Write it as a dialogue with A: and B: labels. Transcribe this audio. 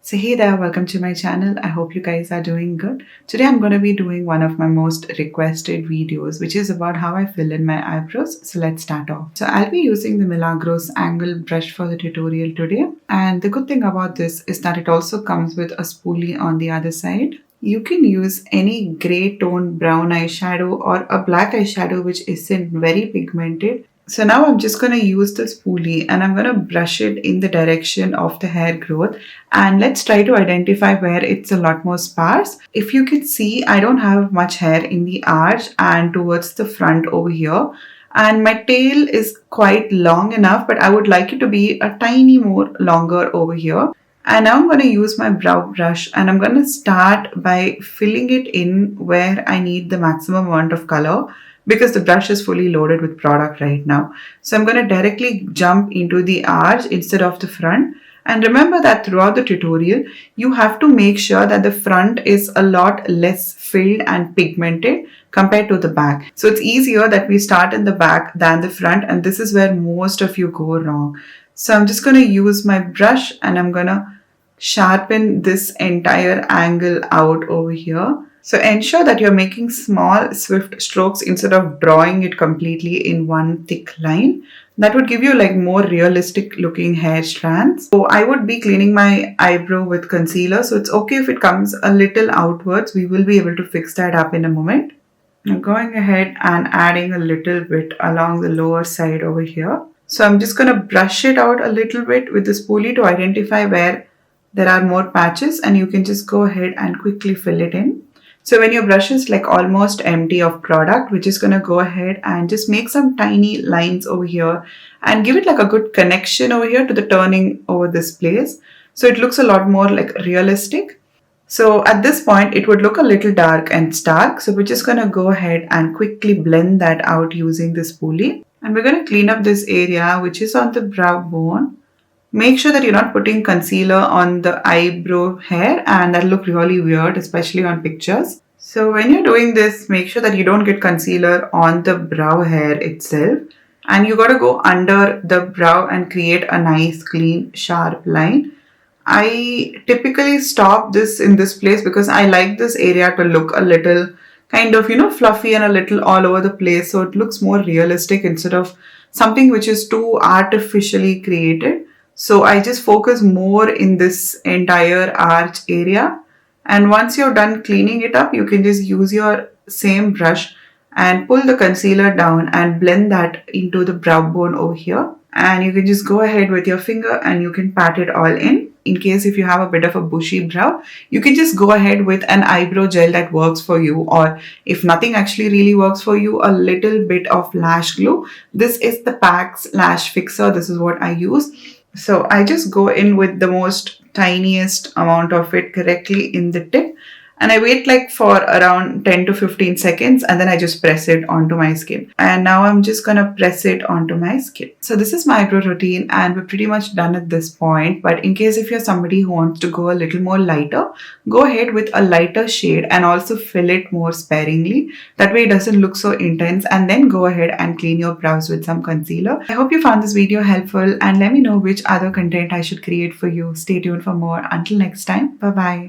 A: So hey there, welcome to my channel. I hope you guys are doing good. Today I'm going to be doing one of my most requested videos, which is about how I fill in my eyebrows. So let's start off. So I'll be using the Milagro's angle brush for the tutorial today. And the good thing about this is that it also comes with a spoolie on the other side. You can use any grey tone brown eyeshadow or a black eyeshadow which isn't very pigmented. So now I'm just going to use the spoolie and I'm going to brush it in the direction of the hair growth, and let's try to identify where it's a lot more sparse. If you can see, I don't have much hair in the arch and towards the front over here, and my tail is quite long enough, but I would like it to be a tiny more longer over here. And now I'm going to use my brow brush and I'm going to start by filling it in where I need the maximum amount of color, because the brush is fully loaded with product right now. So I'm going to directly jump into the arch instead of the front. And remember that throughout the tutorial, you have to make sure that the front is a lot less filled and pigmented compared to the back. So it's easier that we start in the back than the front, and this is where most of you go wrong. So I'm just going to use my brush and I'm going to sharpen this entire angle out over here. So ensure that you're making small swift strokes instead of drawing it completely in one thick line. That would give you like more realistic looking hair strands. So I would be cleaning my eyebrow with concealer. So it's okay if it comes a little outwards. We will be able to fix that up in a moment. I'm going ahead and adding a little bit along the lower side over here. So I'm just going to brush it out a little bit with the spoolie to identify where there are more patches, and you can just go ahead and quickly fill it in. So when your brush is like almost empty of product, we're just going to go ahead and just make some tiny lines over here and give it like a good connection over here to the turning over this place. So it looks a lot more like realistic. So at this point, it would look a little dark and stark. So we're just going to go ahead and quickly blend that out using this spoolie. And we're going to clean up this area which is on the brow bone. Make sure that you're not putting concealer on the eyebrow hair, and that'll look really weird, especially on pictures. So when you're doing this, make sure that you don't get concealer on the brow hair itself. And you got to go under the brow and create a nice, clean, sharp line. I typically stop this in this place because I like this area to look a little kind of, fluffy and a little all over the place. So it looks more realistic instead of something which is too artificially created. So I just focus more in this entire arch area. And once you're done cleaning it up, you can just use your same brush and pull the concealer down and blend that into the brow bone over here. And you can just go ahead with your finger and you can pat it all in. In case if you have a bit of a bushy brow, you can just go ahead with an eyebrow gel that works for you. Or if nothing actually really works for you, a little bit of lash glue. This is the PAX Lash Fixer. This is what I use. So I just go in with the most tiniest amount of it correctly in the tip, and I wait like for around 10 to 15 seconds, and then I just press it onto my skin. And now I'm just gonna press it onto my skin. So this is my eyebrow routine and we're pretty much done at this point. But in case if you're somebody who wants to go a little more lighter, go ahead with a lighter shade and also fill it more sparingly. That way it doesn't look so intense, and then go ahead and clean your brows with some concealer. I hope you found this video helpful, and let me know which other content I should create for you. Stay tuned for more. Until next time, bye bye.